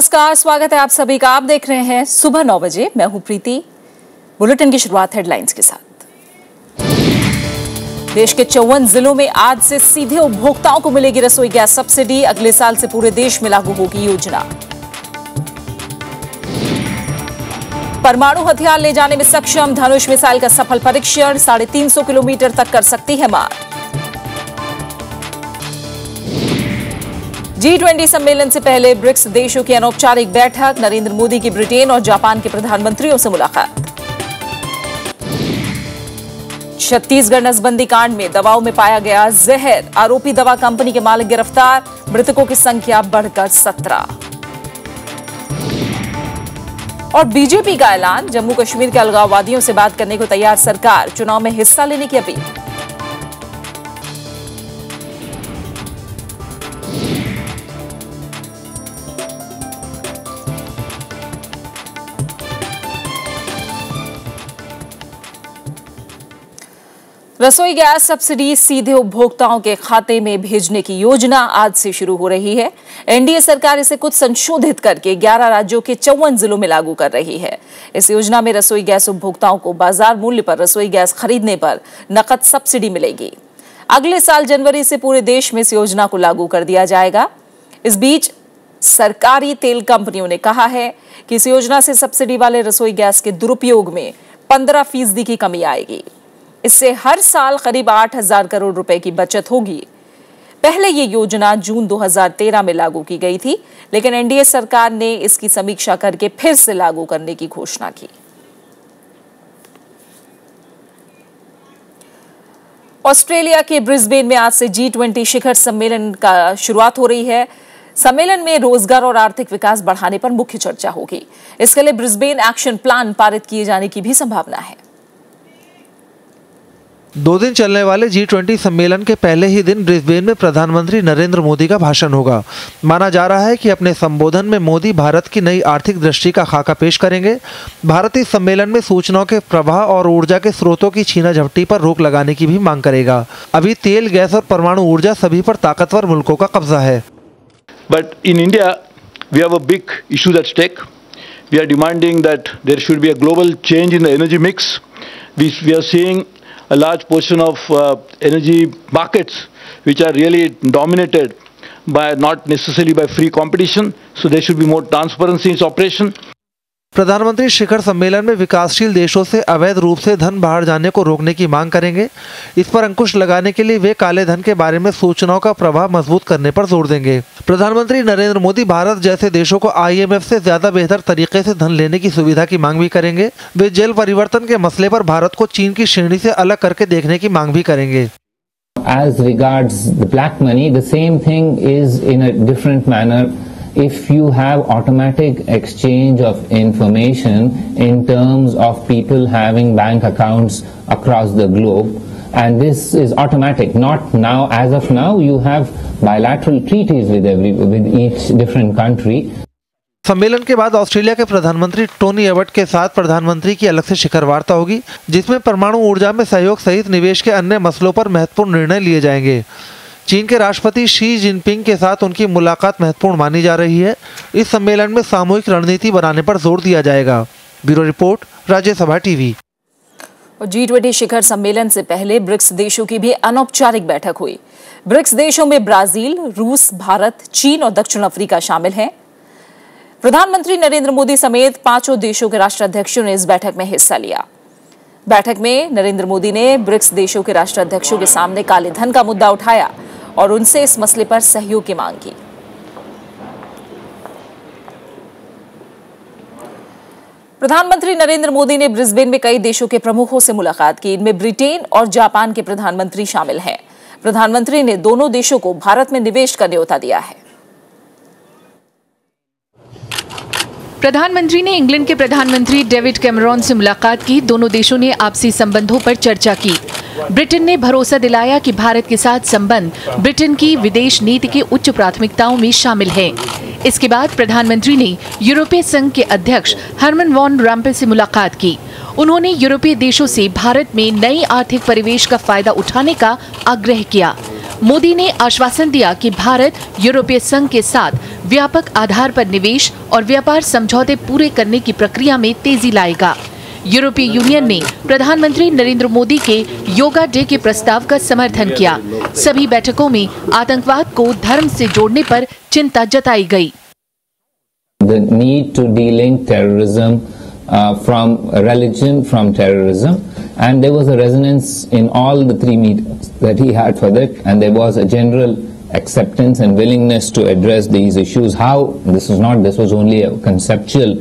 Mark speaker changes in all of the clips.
Speaker 1: नमस्कार, स्वागत है आप सभी का। आप देख रहे हैं सुबह 9 बजे। मैं हूं प्रीति। बुलेटिन की शुरुआत हेडलाइंस के साथ। देश के 54 जिलों में आज से सीधे उपभोक्ताओं को मिलेगी रसोई गैस सब्सिडी। अगले साल से पूरे देश में लागू होगी योजना। परमाणु हथियार ले जाने में सक्षम धनुष मिसाइल का सफल परीक्षण। 350 किलोमीटर तक कर सकती है मार। G20 सम्मेलन से पहले ब्रिक्स देशों की अनौपचारिक बैठक। नरेंद्र मोदी की ब्रिटेन और जापान के प्रधानमंत्रियों से मुलाकात। छत्तीसगढ़ नसबंदी कांड में दवाओं में पाया गया जहर। आरोपी दवा कंपनी के मालिक गिरफ्तार। मृतकों की संख्या बढ़कर 17। और बीजेपी का ऐलान, जम्मू कश्मीर के अलगाववादियों से बात करने को तैयार सरकार। चुनाव में हिस्सा लेने की अपील। रसोई गैस सब्सिडी सीधे उपभोक्ताओं के खाते में भेजने की योजना आज से शुरू हो रही है। एनडीए सरकार इसे कुछ संशोधित करके 11 राज्यों के 54 जिलों में लागू कर रही है। इस योजना में रसोई गैस उपभोक्ताओं को बाजार मूल्य पर रसोई गैस खरीदने पर नकद सब्सिडी मिलेगी। अगले साल जनवरी से पूरे देश में इस योजना को लागू कर दिया जाएगा। इस बीच सरकारी तेल कंपनियों ने कहा है कि इस योजना से सब्सिडी वाले रसोई गैस के दुरुपयोग में 15% की कमी आएगी। इससे हर साल करीब 8,000 करोड़ रुपए की बचत होगी। पहले ये योजना जून 2013 में लागू की गई थी, लेकिन एनडीए सरकार ने इसकी समीक्षा करके फिर से लागू करने की घोषणा की। ऑस्ट्रेलिया के ब्रिस्बेन में आज से G20 शिखर सम्मेलन का शुरुआत हो रही है। सम्मेलन में रोजगार और आर्थिक विकास बढ़ाने पर मुख्य चर्चा होगी। इसके लिए ब्रिस्बेन एक्शन प्लान पारित किए जाने की भी संभावना है।
Speaker 2: 2 दिन चलने वाले G20 सम्मेलन के पहले ही दिन ब्रिस्बेन में प्रधानमंत्री नरेंद्र मोदी का भाषण होगा। माना जा रहा है कि अपने संबोधन में मोदी भारत की नई आर्थिक दृष्टि का खाका पेश करेंगे। भारत इस सम्मेलन में सूचनाओं के प्रवाह और ऊर्जा के स्रोतों की छीना झपटी पर रोक लगाने की भी मांग करेगा। अभी तेल, गैस और परमाणु ऊर्जा सभी पर ताकतवर मुल्कों का कब्जा है।
Speaker 3: But in India, we have a big issue at stake. We are demanding that there should be a global change in the energy mix. We are seeing a large portion of energy markets which are really dominated by not necessarily by free competition, so there should be more transparency in its operation.
Speaker 2: प्रधानमंत्री शिखर सम्मेलन में विकासशील देशों से अवैध रूप से धन बाहर जाने को रोकने की मांग करेंगे। इस पर अंकुश लगाने के लिए वे काले धन के बारे में सूचनाओं का प्रवाह मजबूत करने पर जोर देंगे। प्रधानमंत्री नरेंद्र मोदी भारत जैसे देशों को IMF से ज्यादा बेहतर तरीके से धन लेने की सुविधा की मांग भी करेंगे। वे जल परिवर्तन के मसले पर भारत को चीन की श्रेणी से अलग करके देखने की मांग भी करेंगे।
Speaker 4: As regards the black money, the same thing is in a different manner. If you have automatic exchange of information in terms of people having bank accounts across the globe, and this is automatic, not now, as of now you have bilateral treaties with each different country.
Speaker 2: सम्मेलन के बाद Australia के प्रधानमंत्री Tony Abbott के साथ प्रधानमंत्री की अलग से शिखर वार्ता होगी, जिसमें परमाणु ऊर्जा में सहयोग सहित निवेश के अन्य मसलों पर महत्वपूर्ण निर्णय लिए जाएंगे। चीन के राष्ट्रपति शी जिनपिंग के साथ उनकी मुलाकात महत्वपूर्ण मानी जा रही है। इस सम्मेलन में सामूहिक रणनीति बनाने पर जोर दिया जाएगा। Bureau report, Rajya Sabha TV.
Speaker 1: और G20 शिखर सम्मेलन से पहले ब्रिक्स देशों की भी अनौपचारिक बैठक हुई। ब्रिक्स देशों में ब्राजील, रूस, भारत, चीन और दक्षिण अफ्रीका शामिल हैं। प्रधानमंत्री नरेंद्र मोदी समेत 5 देशों के राष्ट्राध्यक्षों ने इस बैठक में हिस्सा लिया। बैठक में नरेंद्र मोदी ने ब्रिक्स देशों के राष्ट्राध्यक्षों के सामने काले धन का मुद्दा उठाया और उनसे इस मसले पर सहयोग की मांग की। प्रधानमंत्री नरेंद्र मोदी ने ब्रिस्बेन में कई देशों के प्रमुखों से मुलाकात की। इनमें ब्रिटेन और जापान के प्रधानमंत्री शामिल हैं। प्रधानमंत्री ने दोनों देशों को भारत में निवेश का न्योता दिया है।
Speaker 5: प्रधानमंत्री ने इंग्लैंड के प्रधानमंत्री डेविड कैमरॉन से मुलाकात की। दोनों देशों ने आपसी संबंधों पर चर्चा की। ब्रिटेन ने भरोसा दिलाया कि भारत के साथ संबंध ब्रिटेन की विदेश नीति की उच्च प्राथमिकताओं में शामिल है। इसके बाद प्रधानमंत्री ने यूरोपीय संघ के अध्यक्ष हरमन वॉन रॉम्पे से मुलाकात की। उन्होंने यूरोपीय देशों से भारत में नई आर्थिक परिवेश का फायदा उठाने का आग्रह किया। मोदी ने आश्वासन दिया कि भारत यूरोपीय संघ के साथ व्यापक आधार पर निवेश और व्यापार समझौते पूरे करने की प्रक्रिया में तेजी लाएगा। यूरोपीय यूनियन ने प्रधानमंत्री नरेंद्र मोदी के योगा डे के प्रस्ताव का समर्थन किया। सभी बैठकों में आतंकवाद को धर्म से जोड़ने पर चिंता जताई गई।
Speaker 4: The need to de-link terrorism from religion, from terrorism, and there was a resonance in all the three meetings that he had for that, and there was a general acceptance and willingness to address these issues. How this was only a conceptual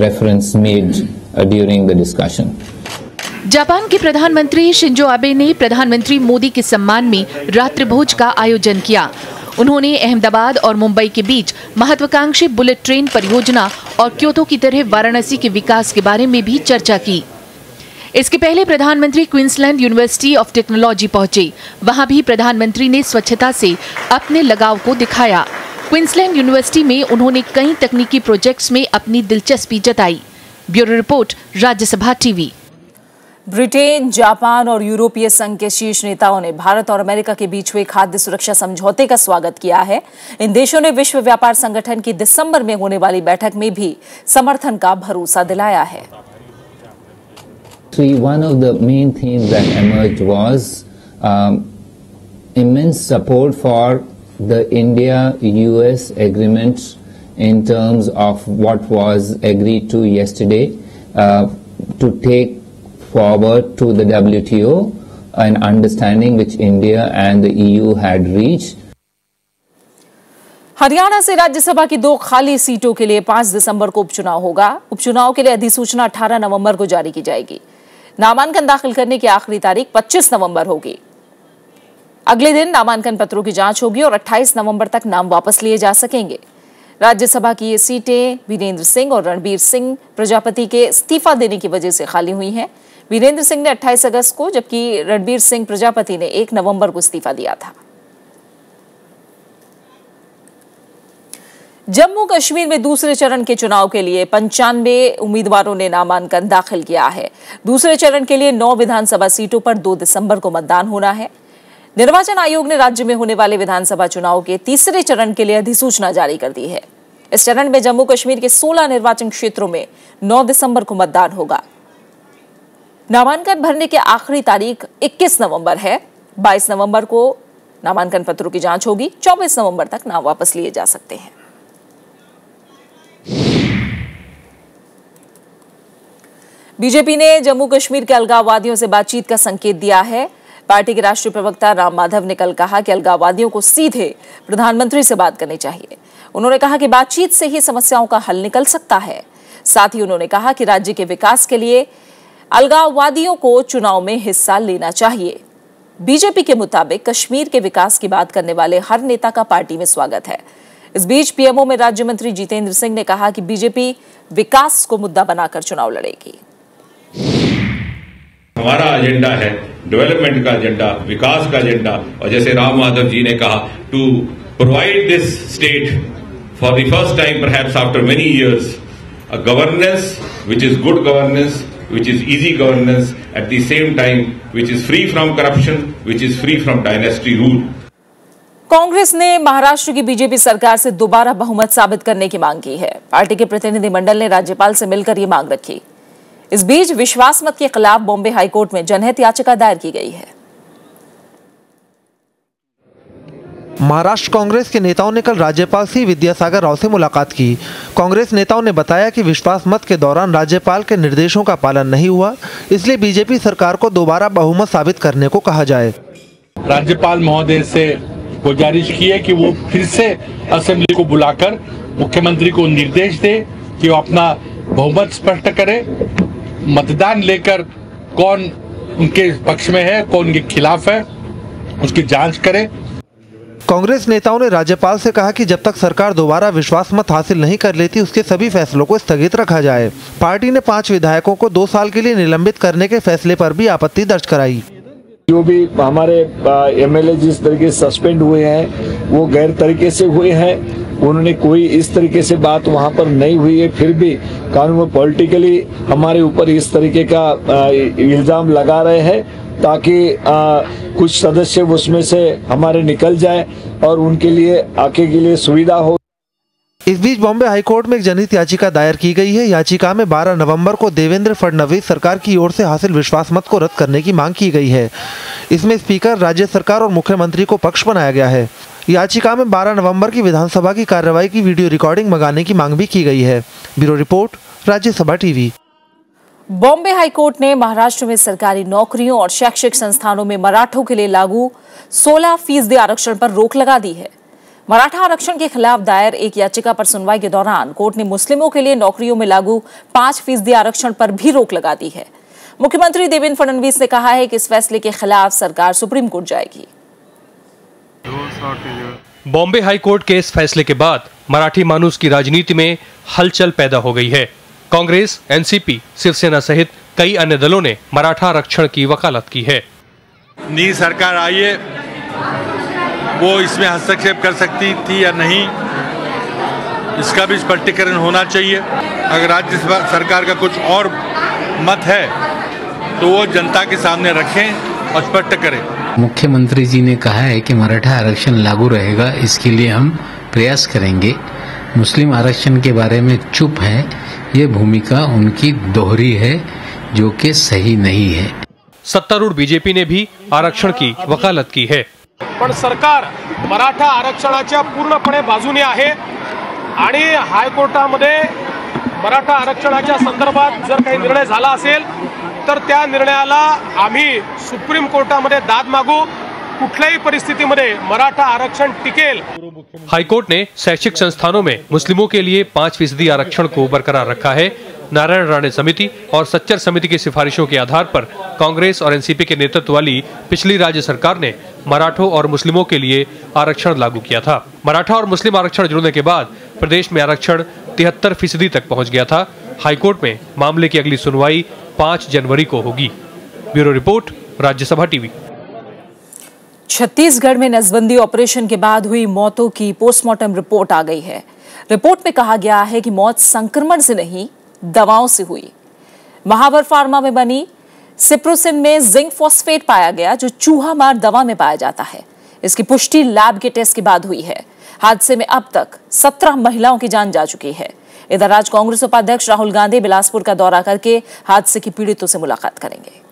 Speaker 4: reference made during the discussion.
Speaker 5: Japan के प्रधानमंत्री Shinzo Abe ने प्रधानमंत्री मोदी के सम्मान में रात्रि भोज का आयोजन किया। उन्होंने अहमदाबाद और मुंबई के बीच महत्वाकांक्षी बुलेट ट्रेन परियोजना और क्योतो की तरह वाराणसी के विकास के बारे में भी चर्चा की। इसके पहले प्रधानमंत्री क्वींसलैंड यूनिवर्सिटी ऑफ टेक्नोलॉजी पहुंचे। वहां भी प्रधानमंत्री ने स्वच्छता से अपने लगाव को दिखाया। क्वींसलैंड यूनिवर्सिटी में उन्होंने कई तकनीकी प्रोजेक्ट्स में अपनी दिलचस्पी जताई। Bureau report, Rajya Sabha TV.
Speaker 1: Britain, Japan और यूरोपीय संघ के शीर्ष नेताओं ने भारत और अमेरिका के बीच हुए खाद्य सुरक्षा समझौते का स्वागत किया है। इन देशों ने विश्व व्यापार संगठन की दिसंबर में होने वाली बैठक में भी समर्थन का भरोसा दिलाया है।
Speaker 4: One of the main themes that emerged was immense support for the India-US agreements in terms of what was agreed to yesterday to take forward to the WTO, an understanding which India and the EU had reached.
Speaker 1: Haryana से राज्यसभा की 2 खाली सीटों के लिए 5 दिसंबर को उपचुनाव होगा। उपचुनाव के लिए अधिसूचना 18 नवंबर को जारी की जाएगी। नामांकन दाखिल करने की आखिरी तारीख 25 नवंबर होगी। अगले दिन नामांकन पत्रों की जांच होगी और 28 नवंबर तक नाम वापस लिए जा सकेंगे। राज्यसभा की ये सीटें वीरेंद्र सिंह और रणबीर सिंह प्रजापति के इस्तीफा देने की वजह से खाली हुई हैं। वीरेंद्र सिंह ने 28 अगस्त को, जबकि रणबीर सिंह प्रजापति ने 1 नवंबर को इस्तीफा दिया था। जम्मू कश्मीर में दूसरे चरण के चुनाव के लिए 95 उम्मीदवारों ने नामांकन दाखिल किया है। दूसरे चरण के लिए 9 विधानसभा सीटों पर 2 दिसंबर को मतदान होना है। निर्वाचन आयोग ने राज्य में होने वाले विधानसभा चुनाव के तीसरे चरण के लिए अधिसूचना जारी कर दी है। इस चरण में जम्मू कश्मीर के 16 निर्वाचन क्षेत्रों में 9 दिसंबर को मतदान होगा। नामांकन भरने की आखिरी तारीख 21 नवंबर है। 22 नवंबर को नामांकन पत्रों की जांच होगी। 24 नवंबर तक नाम वापस लिए जा सकते हैं। बीजेपी ने जम्मू कश्मीर के अलगाववादियों से बातचीत का संकेत दिया है। पार्टी के राष्ट्रीय प्रवक्ता राम माधव ने कल कहा कि अलगाववादियों को सीधे प्रधानमंत्री से बात करनी चाहिए। उन्होंने कहा कि बातचीत से ही समस्याओं का हल निकल सकता है। साथ ही उन्होंने कहा कि राज्य के विकास के लिए अलगाववादियों को चुनाव में हिस्सा लेना चाहिए। बीजेपी के मुताबिक कश्मीर के विकास की बात करने वाले हर नेता का पार्टी में स्वागत है। इस बीच पीएमओ में राज्य मंत्री जितेंद्र सिंह ने कहा कि बीजेपी विकास को मुद्दा बनाकर चुनाव लड़ेगी।
Speaker 6: हमारा एजेंडा है डेवलपमेंट का एजेंडा, विकास का एजेंडा, और जैसे राम माधव जी ने कहा, to provide this state for the first time perhaps after many years a governance which is good governance, which is easy governance, at the same time which is free from corruption, which is free from dynasty rule.
Speaker 1: Congress ने महाराष्ट्र की BJP सरकार से दोबारा बहुमत साबित करने की मांग की है। पार्टी के प्रतिनिधिमंडल ने राज्यपाल से मिलकर ये मांग रखी। इस बीच विश्वास मत के खिलाफ बॉम्बे हाईकोर्ट में जनहित याचिका दायर की गई है।
Speaker 2: महाराष्ट्र कांग्रेस के नेताओं ने कल राज्यपाल सी विद्यासागर राव से मुलाकात की। कांग्रेस नेताओं ने बताया कि विश्वास मत के दौरान राज्यपाल के निर्देशों का पालन नहीं हुआ, इसलिए बीजेपी सरकार को दोबारा बहुमत साबित करने को कहा जाए।
Speaker 7: राज्यपाल महोदय से गुजारिश की है कि वो फिर से असेंबली को बुलाकर मुख्यमंत्री को निर्देश दे कि वो अपना बहुमत स्पष्ट करे, मतदान लेकर कौन उनके पक्ष में है, कौन उनके खिलाफ है, उसकी जांच करे।
Speaker 2: कांग्रेस नेताओं ने राज्यपाल से कहा कि जब तक सरकार दोबारा विश्वास मत हासिल नहीं कर लेती, उसके सभी फैसलों को स्थगित रखा जाए। पार्टी ने 5 विधायकों को 2 साल के लिए निलंबित करने के फैसले पर भी आपत्ति दर्ज कराई।
Speaker 8: जो भी हमारे एमएलए जिस तरीके से सस्पेंड हुए हैं वो गैर तरीके से हुए हैं। उन्होंने कोई इस तरीके से बात वहां पर नहीं हुई है, फिर भी कानून में पॉलिटिकली हमारे ऊपर इस तरीके का इल्जाम लगा रहे हैं। ताकि कुछ सदस्य उसमें से हमारे निकल जाए और उनके लिए आगे के लिए सुविधा हो।
Speaker 2: इस बीच बॉम्बे हाईकोर्ट में एक जनहित याचिका दायर की गई है। याचिका में 12 नवंबर को देवेंद्र फडणवीस सरकार की ओर से हासिल विश्वास मत को रद्द करने की मांग की गई है। इसमें स्पीकर, राज्य सरकार और मुख्यमंत्री को पक्ष बनाया गया है। याचिका में 12 नवंबर की विधानसभा की कार्रवाई की वीडियो रिकॉर्डिंग मंगाने की मांग भी की गई है। Bureau report, Rajya Sabha TV.
Speaker 1: Bombay high court ने महाराष्ट्र में सरकारी नौकरियों और शैक्षिक संस्थानों में मराठों के लिए लागू 16% आरक्षण पर रोक लगा दी है। मराठा आरक्षण के खिलाफ दायर एक याचिका पर सुनवाई के दौरान कोर्ट ने मुस्लिमों के लिए नौकरियों में लागू 5% आरक्षण पर भी रोक लगा दी है। मुख्यमंत्री देवेंद्र फडणवीस ने कहा है कि इस फैसले के खिलाफ सरकार सुप्रीम कोर्ट जाएगी।
Speaker 9: बॉम्बे हाईकोर्ट के इस फैसले के बाद मराठी मानूस की राजनीति में हलचल पैदा हो गई है। कांग्रेस, एनसीपी, शिवसेना सहित कई अन्य दलों ने मराठा आरक्षण की वकालत की है।
Speaker 7: नई सरकार आई है, वो इसमें हस्तक्षेप कर सकती थी या नहीं, इसका भी स्पष्टीकरण होना चाहिए। अगर राज्य सरकार का कुछ और मत है तो वो जनता के सामने रखें और स्पष्ट करें।
Speaker 10: मुख्यमंत्री जी ने कहा है कि मराठा आरक्षण लागू रहेगा, इसके लिए हम प्रयास करेंगे। मुस्लिम आरक्षण के बारे में चुप है, ये भूमिका उनकी दोहरी है जो कि सही नहीं है।
Speaker 9: सत्तारूढ़ बीजेपी ने भी आरक्षण की वकालत की है।
Speaker 11: पण सरकार मराठा आरक्षणाच्या पूर्णपणे बाजूने आहे आणि हायकोर्टामध्ये मराठा आरक्षणाच्या संदर्भात जर काही निर्णय झाला असेल तर त्या निर्णयाला आम्ही सुप्रीम कोर्टामध्ये दाद मागू। कुठल्याही परिस्थितीमध्ये मराठा आरक्षण टिकेल।
Speaker 9: हाईकोर्ट ने शैक्षिक संस्थानों में मुस्लिमों के लिए 5% आरक्षण को बरकरार रखा है। नारायण राणे समिति और सच्चर समिति की सिफारिशों के आधार पर कांग्रेस और एनसीपी के नेतृत्व वाली पिछली राज्य सरकार ने मराठों और मुस्लिमों के लिए आरक्षण लागू किया था। मराठा और मुस्लिम आरक्षण जुड़ने के बाद प्रदेश में आरक्षण 73% तक पहुंच गया था। हाईकोर्ट में मामले की अगली सुनवाई 5 जनवरी को होगी। Bureau report, Rajya Sabha TV.
Speaker 1: Chhattisgarh में नसबंदी ऑपरेशन के बाद हुई मौतों की पोस्टमार्टम रिपोर्ट आ गई है। रिपोर्ट में कहा गया है कि मौत संक्रमण से नहीं, दवाओं से हुई। महावर फार्मा में बनी सिप्रोसिन में जिंक फॉस्फेट पाया गया, जो चूहा मार दवा में पाया जाता है। इसकी पुष्टि लैब के टेस्ट के बाद हुई है। हादसे में अब तक 17 महिलाओं की जान जा चुकी है। इधर आज कांग्रेस उपाध्यक्ष राहुल गांधी बिलासपुर का दौरा करके हादसे की पीड़ितों से मुलाकात करेंगे।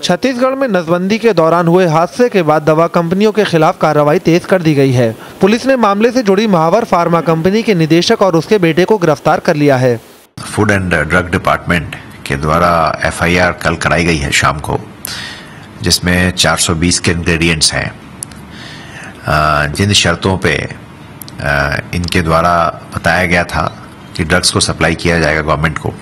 Speaker 2: छत्तीसगढ़ में नसबंदी के दौरान हुए हादसे के बाद दवा कंपनियों के खिलाफ कार्रवाई तेज कर दी गई है। पुलिस ने मामले से जुड़ी महावर फार्मा कंपनी के निदेशक और उसके बेटे को गिरफ्तार कर लिया है।
Speaker 12: फूड एंड ड्रग डिपार्टमेंट के द्वारा एफआईआर कल कराई गई है शाम को, जिसमें 420 के इंग्रेडिएंट्स हैं। जिन शर्तों पे इनके द्वारा बताया गया था कि ड्रग्स को सप्लाई किया जाएगा गवर्नमेंट को,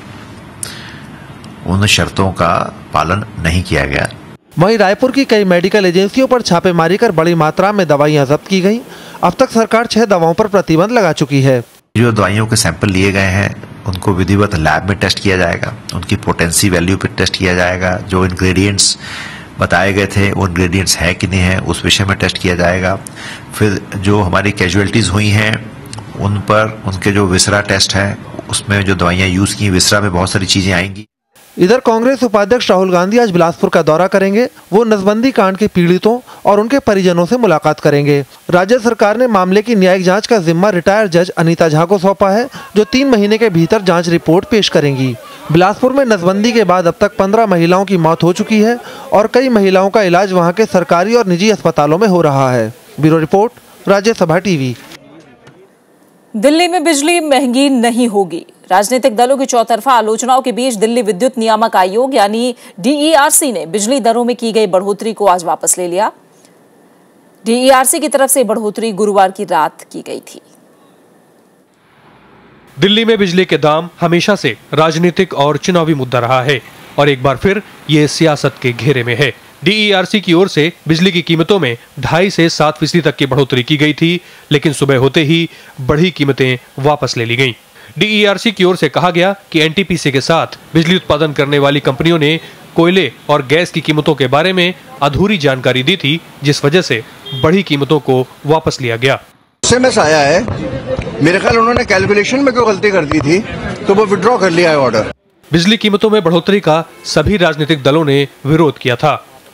Speaker 12: उन शर्तों का पालन नहीं किया गया।
Speaker 2: वहीं रायपुर की कई मेडिकल एजेंसियों पर छापेमारी कर बड़ी मात्रा में दवाइयां जब्त की गईं। अब तक सरकार 6 दवाओं पर प्रतिबंध लगा चुकी है।
Speaker 12: जो दवाइयों के सैंपल लिए गए हैं उनको विधिवत लैब में टेस्ट किया जाएगा, उनकी पोटेंसी वैल्यू पे टेस्ट किया जाएगा। जो इंग्रेडिएंट्स बताए गए थे वो इंग्रेडिएंट्स है कि नहीं है उस विषय में टेस्ट किया जाएगा। फिर जो हमारी कैजुअलिटीज हुई हैं उन पर उनके जो विसरा टेस्ट है उसमें जो दवाइयाँ यूज की विसरा में बहुत सारी चीजें आएंगी।
Speaker 2: इधर कांग्रेस उपाध्यक्ष राहुल गांधी आज बिलासपुर का दौरा करेंगे। वो नसबंदी कांड के पीड़ितों और उनके परिजनों से मुलाकात करेंगे। राज्य सरकार ने मामले की न्यायिक जांच का जिम्मा रिटायर्ड जज अनीता झा को सौंपा है, जो 3 महीने के भीतर जांच रिपोर्ट पेश करेंगी। बिलासपुर में नसबंदी के बाद अब तक 15 महिलाओं की मौत हो चुकी है और कई महिलाओं का इलाज वहाँ के सरकारी और निजी अस्पतालों में हो रहा है। Bureau report, Rajya Sabha TV.
Speaker 1: Delhi में बिजली महंगी नहीं होगी। राजनीतिक दलों की चौतरफा आलोचनाओं के बीच दिल्ली विद्युत नियामक आयोग यानी डीईआरसी ने बिजली दरों में की गई बढ़ोतरी को आज वापस ले लिया। डीईआरसी की तरफ से बढ़ोतरी गुरुवार की रात की गई थी।
Speaker 9: दिल्ली में बिजली के दाम हमेशा से राजनीतिक और चुनावी मुद्दा रहा है और एक बार फिर ये सियासत के घेरे में है। डीईआरसी की ओर से बिजली की कीमतों में 2.5 से 7% तक की बढ़ोतरी की गई थी, लेकिन सुबह होते ही बढ़ी कीमतें वापस ले ली गईं। डीईआरसी की ओर से कहा गया कि एनटीपीसी के साथ बिजली उत्पादन करने वाली कंपनियों ने कोयले और गैस की कीमतों के बारे में अधूरी जानकारी दी थी, जिस वजह से बढ़ी कीमतों को वापस लिया गया।
Speaker 13: एसएमएस आया है, मेरे ख्याल उन्होंने कैलकुलेशन में कोई गलती कर दी थी तो वो विड्रॉ कर लिया है ऑर्डर।
Speaker 9: बिजली कीमतों में बढ़ोतरी का सभी राजनीतिक दलों ने विरोध किया था।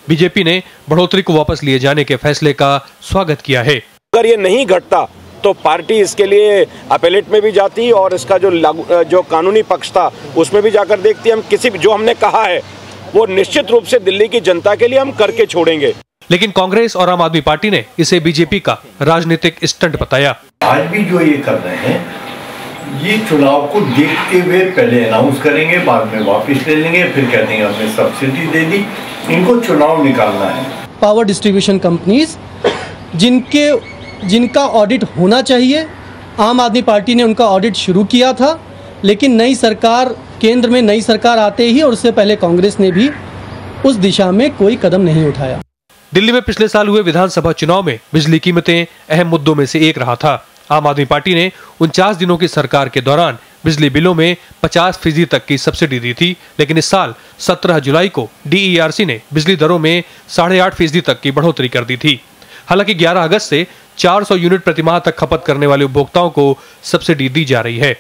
Speaker 9: बीजेपी ने बढ़ोतरी को वापस लिए जाने के फैसले का स्वागत किया है।
Speaker 13: अगर ये नहीं घटता तो पार्टी इसके लिए अपीलेट में भी जाती और इसका जो कानूनी पक्ष था उसमें भी जाकर देखती। हम किसी जो हमने कहा है वो निश्चित रूप से दिल्ली की जनता के लिए हम करके छोड़ेंगे।
Speaker 9: लेकिन कांग्रेस और आम आदमी पार्टी ने इसे बीजेपी का राजनीतिक स्टंट बताया।
Speaker 14: आज भी जो ये कर रहे हैं, ये चुनाव को देखते हुए पहले अनाउंस करेंगे, बाद में वापस ले लेंगे, फिर कह देंगे हमने सब्सिडी दे दी। इनको चुनाव निकालना है।
Speaker 15: पावर डिस्ट्रीब्यूशन कंपनीज जिनका ऑडिट होना चाहिए, आम आदमी पार्टी ने उनका ऑडिट शुरू किया था, लेकिन नई सरकार, केंद्र में नई सरकार आते ही और उससे पहले कांग्रेस ने भी उस दिशा में कोई कदम नहीं उठाया।
Speaker 9: दिल्ली में पिछले साल हुए विधानसभा चुनाव में बिजली कीमतें अहम मुद्दों में से एक रहा था। आम आदमी पार्टी ने 49 दिनों की सरकार के दौरान बिजली बिलों में 50% तक की सब्सिडी दी थी, लेकिन इस साल 17 जुलाई को DERC ने बिजली दरों में 8.5% तक की बढ़ोतरी कर दी थी। हालांकि 11 अगस्त से 400 यूनिट प्रतिमाह तक खपत करने वाले उपभोक्ताओं को सब्सिडी दी जा रही है,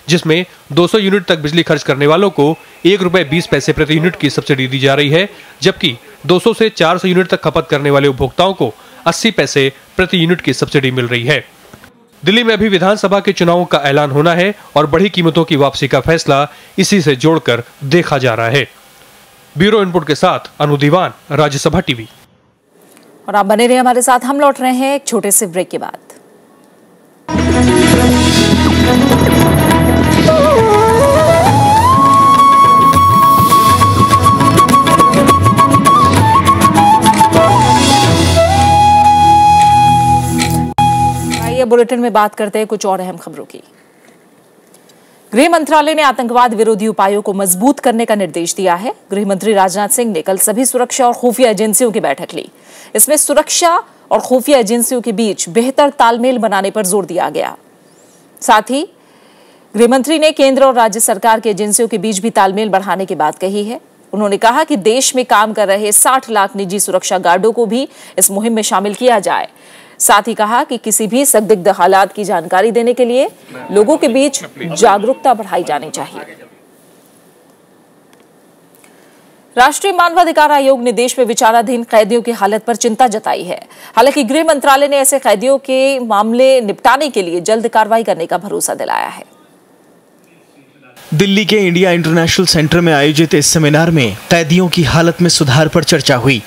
Speaker 9: जिसमें 200 यूनिट तक बिजली खर्च करने वालों को ₹1.20 प्रति यूनिट की सब्सिडी दी जा रही है, जबकि 200 से 400 यूनिट तक खपत करने वाले उपभोक्ताओं को 80 पैसे प्रति यूनिट की सब्सिडी मिल रही है। दिल्ली में अभी विधानसभा के चुनावों का ऐलान होना है और बढ़ी कीमतों की वापसी का फैसला इसी से जोड़कर देखा जा रहा है। ब्यूरो इनपुट के साथ अनु दीवान, राज्यसभा टीवी।
Speaker 1: और आप बने रहे हमारे साथ, हम लौट रहे हैं एक छोटे से ब्रेक के बाद। बुलेटिन में बात करते हैं कुछ और अहम खबरों की। गृह मंत्रालय ने आतंकवाद विरोधी उपायों को मजबूत करने का निर्देश दिया है। गृह मंत्री राजनाथ सिंह ने कल सभी सुरक्षा और खुफिया एजेंसियों की बैठक ली। इसमें सुरक्षा और खुफिया एजेंसियों के बीच बेहतर तालमेल बनाने पर जोर दिया गया। साथ ही गृह मंत्री ने केंद्र और राज्य सरकार की एजेंसियों के बीच भी तालमेल बढ़ाने की बात कही है। उन्होंने कहा कि देश में काम कर रहे 60 लाख निजी सुरक्षा गार्डों को भी इस मुहिम में शामिल किया जाए। साथ ही कहा कि किसी भी संदिग्ध हालात की जानकारी देने के लिए लोगों के बीच जागरूकता बढ़ाई जानी चाहिए। राष्ट्रीय मानवाधिकार आयोग ने देश में विचाराधीन कैदियों की हालत पर चिंता जताई है। हालांकि गृह मंत्रालय ने ऐसे कैदियों के मामले निपटाने के लिए जल्द कार्रवाई करने का भरोसा दिलाया है।
Speaker 16: दिल्ली के इंडिया इंटरनेशनल सेंटर में आयोजित इस सेमिनार में कैदियों की हालत में सुधार पर चर्चा हुई।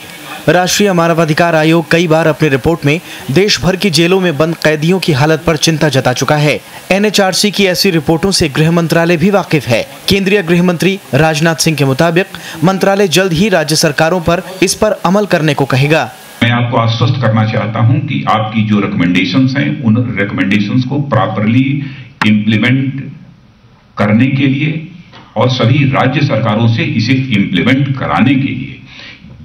Speaker 16: राष्ट्रीय मानवाधिकार आयोग कई बार अपनी रिपोर्ट में देश भर की जेलों में बंद कैदियों की हालत पर चिंता जता चुका है। NHRC की ऐसी रिपोर्टों से गृह मंत्रालय भी वाकिफ है। केंद्रीय गृह मंत्री राजनाथ सिंह के मुताबिक मंत्रालय जल्द ही राज्य सरकारों पर इस पर अमल करने को कहेगा।
Speaker 17: मैं आपको आश्वस्त करना चाहता हूं कि आपकी जो रिकमेंडेशंस हैं, उन रिकमेंडेशंस को प्रॉपरली इम्प्लीमेंट करने के लिए और सभी राज्य सरकारों से इसे इम्प्लीमेंट कराने के लिए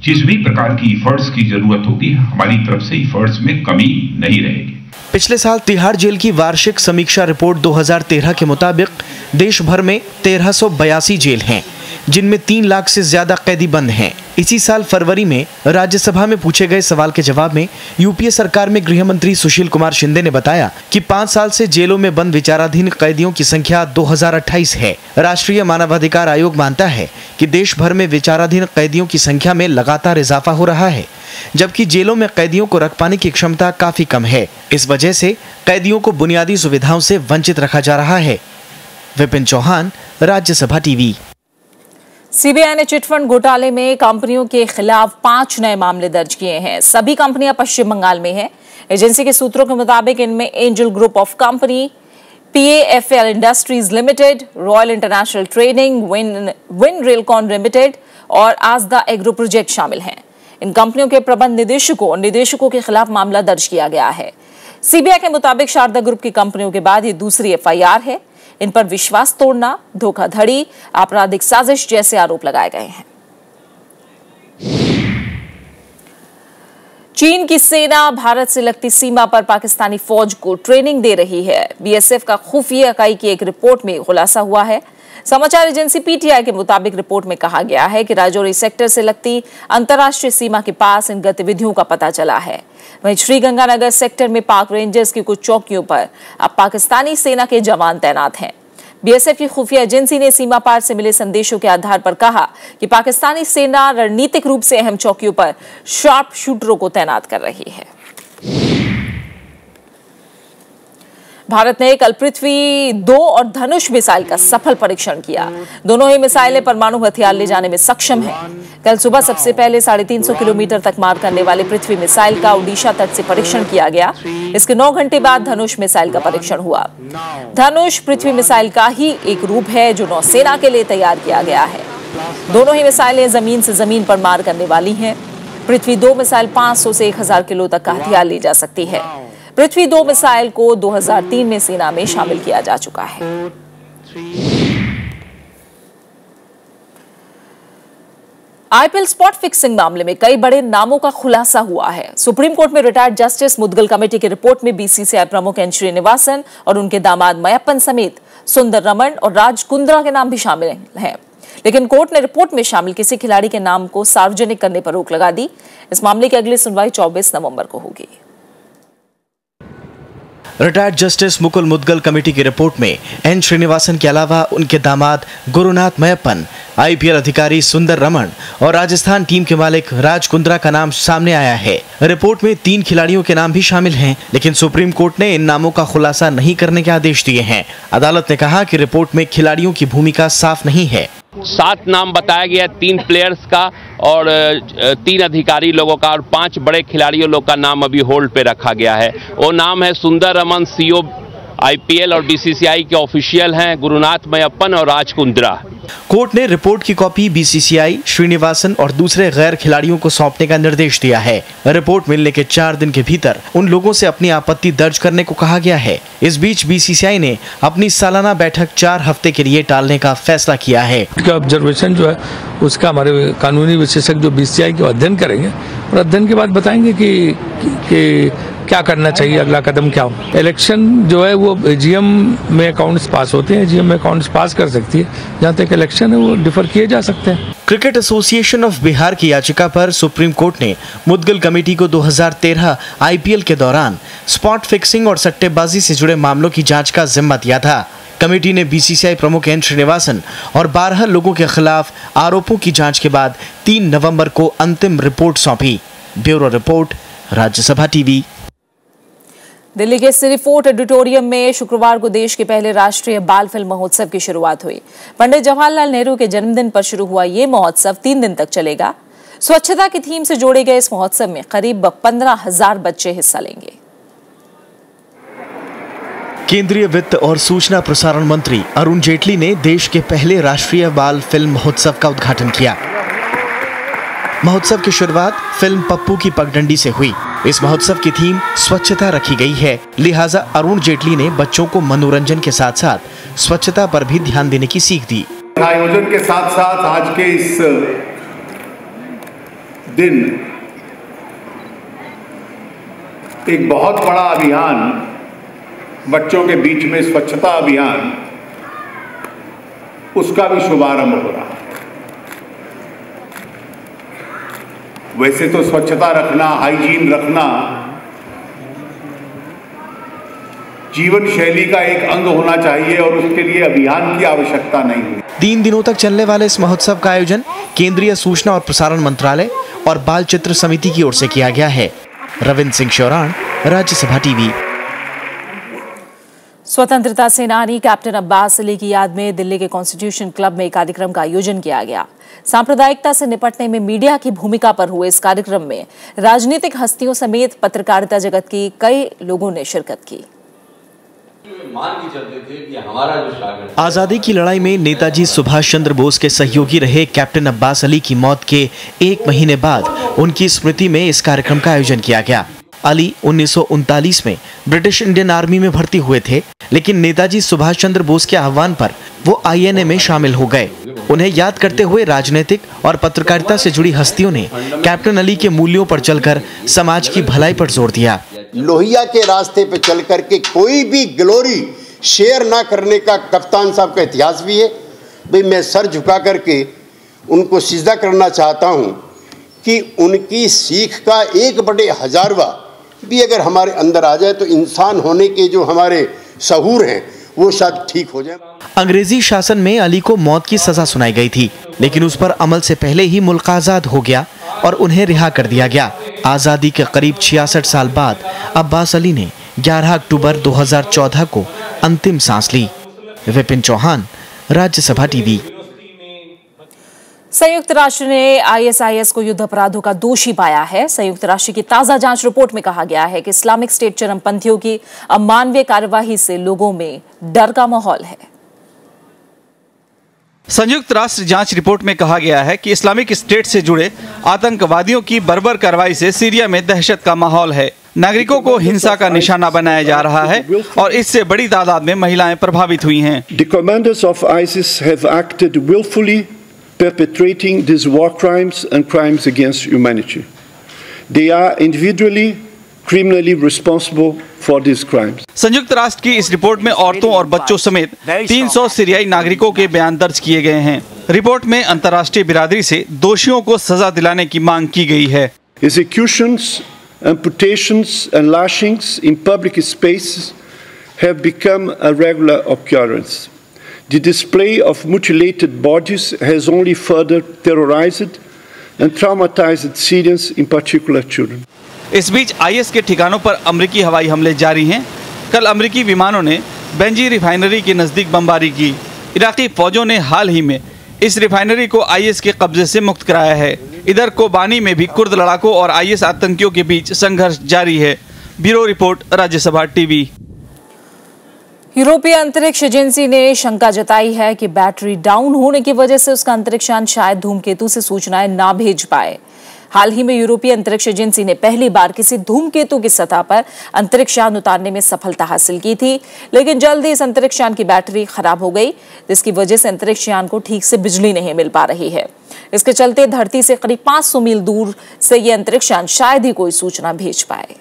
Speaker 17: जिस भी प्रकार की एफर्ट्स की जरूरत होगी, हमारी तरफ से एफर्ट्स में कमी नहीं रहेगी।
Speaker 16: पिछले साल तिहाड़ जेल की वार्षिक समीक्षा रिपोर्ट 2013 के मुताबिक देश भर में 1382 जेल हैं, जिनमें 3 लाख से ज्यादा कैदी बंद हैं। इसी साल फरवरी में राज्यसभा में पूछे गए सवाल के जवाब में यूपीए सरकार में गृह मंत्री सुशील कुमार शिंदे ने बताया कि 5 साल से जेलों में बंद विचाराधीन कैदियों की संख्या 2028 है। राष्ट्रीय मानवाधिकार आयोग मानता है कि देश भर में विचाराधीन कैदियों की संख्या में लगातार इजाफा हो रहा है, जबकि जेलों में कैदियों को रख पाने की क्षमता काफी कम है। इस वजह से कैदियों को बुनियादी सुविधाओं से वंचित रखा जा रहा है। विपिन चौहान, राज्यसभा टीवी।
Speaker 1: सीबीआई ने चिटफंड घोटाले में कंपनियों के खिलाफ 5 नए मामले दर्ज किए हैं। सभी कंपनियां पश्चिम बंगाल में हैं। एजेंसी के सूत्रों के मुताबिक इनमें Angel group of company, PAFL Industries Limited, Royal International Trading, Win Railcon Limited और आजदा एग्रो प्रोजेक्ट शामिल हैं। इन कंपनियों के प्रबंध निदेशकों और निदेशकों के खिलाफ मामला दर्ज किया गया है। सीबीआई के मुताबिक शारदा ग्रुप की कंपनियों के बाद ये दूसरी FIR है। इन पर विश्वास तोड़ना, धोखाधड़ी, आपराधिक साजिश जैसे आरोप लगाए गए हैं। चीन की सेना भारत से लगती सीमा पर पाकिस्तानी फौज को ट्रेनिंग दे रही है। BSF का खुफिया इकाई की एक रिपोर्ट में खुलासा हुआ है। समाचार एजेंसी PTI के मुताबिक रिपोर्ट में कहा गया है कि राजौरी सेक्टर से लगती अंतर्राष्ट्रीय सीमा के पास इन गतिविधियों का पता चला है। वहीं श्रीगंगानगर सेक्टर में पाक रेंजर्स की कुछ चौकियों पर अब पाकिस्तानी सेना के जवान तैनात हैं। बीएसएफ की खुफिया एजेंसी ने सीमा पार से मिले संदेशों के आधार पर कहा कि पाकिस्तानी सेना रणनीतिक रूप से अहम चौकियों पर शार्प शूटरों को तैनात कर रही है। भारत ने कल पृथ्वी 2 और धनुष मिसाइल का सफल परीक्षण किया। दोनों ही मिसाइलें परमाणु हथियार ले जाने में सक्षम हैं। कल सुबह सबसे पहले 350 किलोमीटर तक मार करने वाले पृथ्वी मिसाइल का ओडिशा तट से परीक्षण किया गया। इसके 9 घंटे बाद धनुष मिसाइल का परीक्षण हुआ। धनुष पृथ्वी मिसाइल का ही एक रूप है जो नौसेना के लिए तैयार किया गया है। दोनों ही मिसाइलें जमीन से जमीन पर मार करने वाली हैं। पृथ्वी 2 मिसाइल 500 से 1000 किलो तक का हथियार ले जा सकती है। पृथ्वी 2 मिसाइल को 2003 में सेना में शामिल किया जा चुका है। आईपीएल स्पॉट फिक्सिंग मामले में कई बड़े नामों का खुलासा हुआ है। सुप्रीम कोर्ट में रिटायर्ड जस्टिस मुदगल कमेटी की रिपोर्ट में बीसीसीआई प्रमुख एन श्रीनिवासन और उनके दामाद मयप्पन समेत सुंदर रमन और राज कुंद्रा के नाम भी शामिल हैं। लेकिन कोर्ट ने रिपोर्ट में शामिल किसी खिलाड़ी के नाम को सार्वजनिक करने पर रोक लगा दी। इस मामले की अगली सुनवाई 24 नवंबर को होगी।
Speaker 16: Retired justice Mukul Mudgal committee की रिपोर्ट में एन श्रीनिवासन के अलावा उनके दामाद गुरुनाथ मयप्पन, आईपीएल अधिकारी सुंदर रमन और राजस्थान टीम के मालिक राज कुंद्रा का नाम सामने आया है। रिपोर्ट में 3 खिलाड़ियों के नाम भी शामिल हैं, लेकिन सुप्रीम कोर्ट ने इन नामों का खुलासा नहीं करने के आदेश दिए हैं। अदालत ने कहा कि रिपोर्ट में खिलाड़ियों की भूमिका साफ नहीं है।
Speaker 18: 7 नाम बताया गया, 3 प्लेयर्स का और 3 अधिकारी लोगों का और 5 बड़े खिलाड़ियों लोग का नाम अभी होल्ड पे रखा गया है। वो नाम है सुंदर रमन, सीओ आईपीएल और बीसीसीआई के ऑफिशियल हैं, गुरुनाथ मयप्पन और राज कुंद्रा।
Speaker 16: कोर्ट ने रिपोर्ट की कॉपी बीसीसीआई, श्रीनिवासन और दूसरे गैर खिलाड़ियों को सौंपने का निर्देश दिया है। रिपोर्ट मिलने के 4 दिन के भीतर उन लोगों से अपनी आपत्ति दर्ज करने को कहा गया है। इस बीच बीसीसीआई ने अपनी सालाना बैठक 4 हफ्ते के लिए टालने का फैसला किया है।
Speaker 7: ऑब्जर्वेशन जो है उसका हमारे कानूनी विशेषज्ञ जो बीसीसीआई के अध्ययन करेंगे और अध्ययन के बाद बताएंगे कि क्या करना चाहिए, अगला कदम क्या हो। इलेक्शन जो है वो जीएम में अकाउंट्स पास होते हैं, जीएम में अकाउंट्स पास कर सकती है। जहाँ तक इलेक्शन है वो डिफर किए जा सकते हैं।
Speaker 16: क्रिकेट एसोसिएशन ऑफ बिहार की याचिका पर सुप्रीम कोर्ट ने मुदगल कमेटी को 2013 आईपीएल के दौरान स्पॉट फिक्सिंग और सट्टेबाजी से जुड़े मामलों की जांच का जिम्मा दिया था। कमेटी ने बीसीसीआई प्रमुख एन श्रीनिवासन और 12 लोगों के खिलाफ आरोपों की जांच के बाद 3 नवंबर को अंतिम रिपोर्ट सौंपी। Bureau report, Rajya Sabha TV.
Speaker 1: Delhi के सिटी फोर्ट ऑडिटोरियम में शुक्रवार को देश के पहले राष्ट्रीय बाल फिल्म महोत्सव की शुरुआत हुई। पंडित जवाहरलाल नेहरू के जन्मदिन पर शुरू हुआ ये महोत्सव 3 दिन तक चलेगा। स्वच्छता की थीम से जोड़े गए इस महोत्सव में करीब 15,000 बच्चे हिस्सा लेंगे।
Speaker 16: केंद्रीय वित्त और सूचना प्रसारण मंत्री अरुण जेटली ने देश के पहले राष्ट्रीय बाल फिल्म महोत्सव का उद्घाटन किया। महोत्सव की शुरुआत फिल्म पप्पू की पगडंडी से हुई। इस महोत्सव की थीम स्वच्छता रखी गई है, लिहाजा अरुण जेटली ने बच्चों को मनोरंजन के साथ साथ स्वच्छता पर भी ध्यान देने की सीख दी।
Speaker 19: आयोजन के साथ साथ आज के इस दिन एक बहुत बड़ा अभियान बच्चों के बीच में स्वच्छता अभियान, उसका भी शुभारंभ हो रहा है। वैसे तो स्वच्छता रखना, हाइजीन रखना जीवन शैली का एक अंग होना चाहिए और उसके लिए अभियान की आवश्यकता नहीं है।
Speaker 16: 3 दिनों तक चलने वाले इस महोत्सव का आयोजन केंद्रीय सूचना और प्रसारण मंत्रालय और बाल चित्र समिति की ओर से किया गया है। रविंद्र सिंह शौरान, राज्यसभा टीवी।
Speaker 1: स्वतंत्रता सेनानी कैप्टन अब्बास अली की याद में दिल्ली के कॉन्स्टिट्यूशन क्लब में कार्यक्रम का आयोजन किया गया। सांप्रदायिकता से निपटने में मीडिया की भूमिका पर हुए इस कार्यक्रम में राजनीतिक हस्तियों समेत पत्रकारिता जगत की कई लोगों ने शिरकत की।
Speaker 16: आजादी की लड़ाई में नेताजी सुभाष चंद्र बोस के सहयोगी रहे कैप्टन अब्बास अली की मौत के 1 महीने बाद उनकी स्मृति में इस कार्यक्रम का आयोजन किया गया। अली 1939 में ब्रिटिश इंडियन आर्मी में भर्ती हुए थे, लेकिन नेताजी सुभाष चंद्र बोस के आह्वान पर वो आईएनए में शामिल हो गए। उन्हें याद करते हुए राजनीतिक और पत्रकारिता से जुड़ी हस्तियों ने कैप्टन अली के मूल्यों पर चलकर समाज की भलाई पर जोर दिया।
Speaker 20: लोहिया के रास्ते पे चल करके कोई भी ग्लोरी शेयर ना करने का कप्तान साहब का इतिहास भी है। भाई मैं सर झुका करके उनको सिजदा करना चाहता हूँ कि उनकी सीख का 1/1000वां भी अगर हमारे अंदर आ जाए तो इंसान होने के जो हमारे सहूर हैं वो शायद ठीक हो जाए।
Speaker 16: अंग्रेजी शासन में अली को मौत की सजा सुनाई गई थी, लेकिन उस पर अमल से पहले ही मुल्क आज़ाद हो गया और उन्हें रिहा कर दिया गया। आज़ादी के करीब 66 साल बाद अब्बास अली ने 11 अक्टूबर 2014 को अंतिम सांस ली। विपिन चौहान, राज्यसभा टीवी।
Speaker 1: संयुक्त राष्ट्र ने आईएसआईएस को युद्ध अपराधों का दोषी पाया है। संयुक्त राष्ट्र की ताजा जांच रिपोर्ट में कहा गया है कि इस्लामिक स्टेट चरमपंथियों की अमानवीय कार्यवाही से लोगों में डर का माहौल है।
Speaker 21: संयुक्त राष्ट्र जांच रिपोर्ट में कहा गया है कि इस्लामिक स्टेट से जुड़े आतंकवादियों की बर्बर कार्रवाई से सीरिया में दहशत का माहौल है। नागरिकों को हिंसा का निशाना बनाया जा रहा है और इससे बड़ी तादाद में महिलाएं प्रभावित हुई हैं।
Speaker 22: The commanders of ISIS have acted willfully, perpetrating these war crimes and crimes against humanity. They are individually criminally responsible for these crimes.
Speaker 21: संयुक्त राष्ट्र की इस रिपोर्ट में औरतों और बच्चों समेत 300 सीरियाई नागरिकों के बयान दर्ज किए गए हैं। रिपोर्ट में अंतर्राष्ट्रीय बिरादरी से दोषियों को सजा दिलाने की मांग की गई है।
Speaker 22: Executions, amputations and lashings in public spaces have become a regular occurrence. The display of mutilated bodies has only further terrorized and traumatized Syrians, in particular children.
Speaker 21: इस बीच आईएस के ठिकानों पर अमेरिकी हवाई हमले जारी हैं। कल अमेरिकी विमानों ने बेंजी रिफाइनरी के नजदीक बमबारी की। इराकी फौजों ने हाल ही में इस रिफाइनरी को आईएस के कब्जे से मुक्त कराया है। इधर कोबानी में भी कुर्द लड़ाकों और आईएस आतंकियों के बीच संघर्ष जारी है। Bureau report, Rajya Sabha TV.
Speaker 1: यूरोपीय अंतरिक्ष एजेंसी ने शंका जताई है कि बैटरी डाउन होने की वजह से उसका अंतरिक्षयान शायद धूमकेतु से सूचनाएं ना भेज पाए। हाल ही में यूरोपीय अंतरिक्ष एजेंसी ने पहली बार किसी धूमकेतु की सतह पर अंतरिक्षयान उतारने में सफलता हासिल की थी, लेकिन जल्द ही इस अंतरिक्षयान की बैटरी खराब हो गई, जिसकी वजह से अंतरिक्षयान को ठीक से बिजली नहीं मिल पा रही है। इसके चलते धरती से करीब 500 मील दूर से यह अंतरिक्षयान शायद ही कोई सूचना भेज पाए।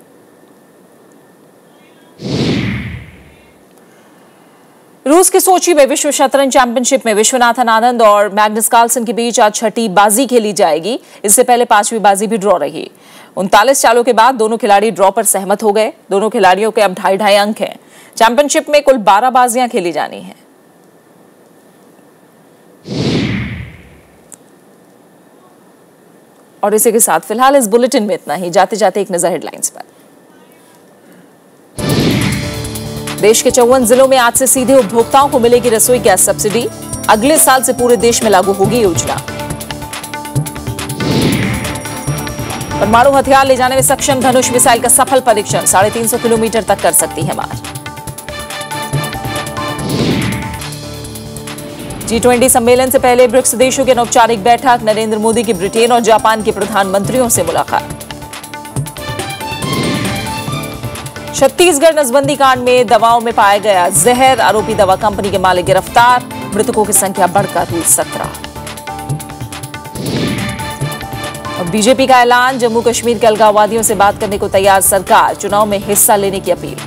Speaker 1: रूस के सोची में विश्व शतरंज चैंपियनशिप में विश्वनाथन आनंद और मैग्नस कार्लसन के बीच आज छठी बाजी खेली जाएगी। इससे पहले पांचवी बाजी भी ड्रॉ रही। 39 चालों के बाद दोनों खिलाड़ी ड्रॉ पर सहमत हो गए। दोनों खिलाड़ियों के अब 2.5 अंक हैं। चैंपियनशिप में कुल 12 बाजियां खेली जानी हैं। और इसी के साथ फिलहाल इस बुलेटिन में इतना ही। जाते जाते एक नजर हेडलाइंस पर। देश के 54 जिलों में आज से सीधे उपभोक्ताओं को मिलेगी रसोई गैस सब्सिडी। अगले साल से पूरे देश में लागू होगी योजना। परमाणु हथियार ले जाने में सक्षम धनुष मिसाइल का सफल परीक्षण 350 किलोमीटर तक कर सकती है मार। G20 सम्मेलन से पहले ब्रिक्स देशों की अनौपचारिक बैठक। नरेंद्र मोदी की ब्रिटेन और जापान के प्रधानमंत्रियों से मुलाकात। छत्तीसगढ़ नसबंदी कांड में दवाओं में पाया गया जहर। आरोपी दवा कंपनी के मालिक गिरफ्तार। मृतकों की संख्या बढ़कर हुई 17। और बीजेपी का ऐलान। जम्मू कश्मीर के अलगाववादियों से बात करने को तैयार सरकार। चुनाव में हिस्सा लेने की अपील।